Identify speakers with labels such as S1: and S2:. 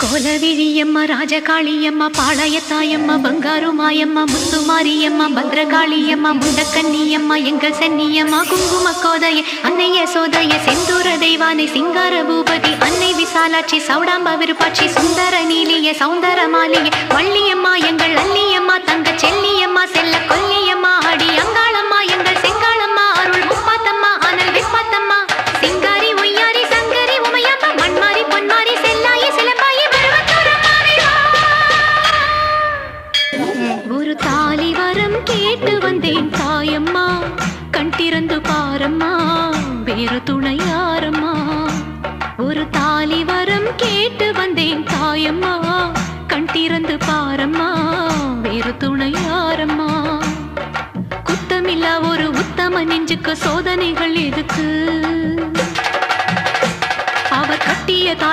S1: கோலவிழியம்மா ராஜகாளியம்மா பாளையத்தாயம்மா பங்காரு மாயம்மா முத்துமாரியம்மா பத்ரகாளியம்மா முண்டக்கன்னியம்மா எங்கள் சென்னியம்மா குங்கும கோதைய அன்னைய சோதைய செந்தூர தெய்வானை சிங்கார பூபதி அன்னை விசாலாட்சி சௌடாம்ப விருப்பாட்சி சுந்தர நீலிய சௌந்தர மாலிய வள்ளியம்மா எங்கள் அல்லியம்மா தங்க செல்லியம்மா செல்ல கொல்லியம்மா அடி அங்காளம்மா எங்கள் செங்காளம்மா அருள் முப்பாத்தம்மா அனல் விப்பாத்தம்மா சிங்காரி ஒய்யாரி சங்கரி உமையம்மா மண்மாரி பொன்மாரி செல்லாயி சிலம்பாயி ஒரு தாலி வரம் கேட்டு வந்தேன் தாயம்மா கண் திறந்து பாரம்மா வேறு துணை யாரம்மா ஒரு தாலி வரம் கேட்டு வந்தேன் தாயம்மா கண் திறந்து பாரம்மா வேறு துணை யாரம்மா குத்தமில்லா ஒரு உத்தம நெஞ்சுக்கு சோதனைகள் எதுக்கு அவர் கட்டிய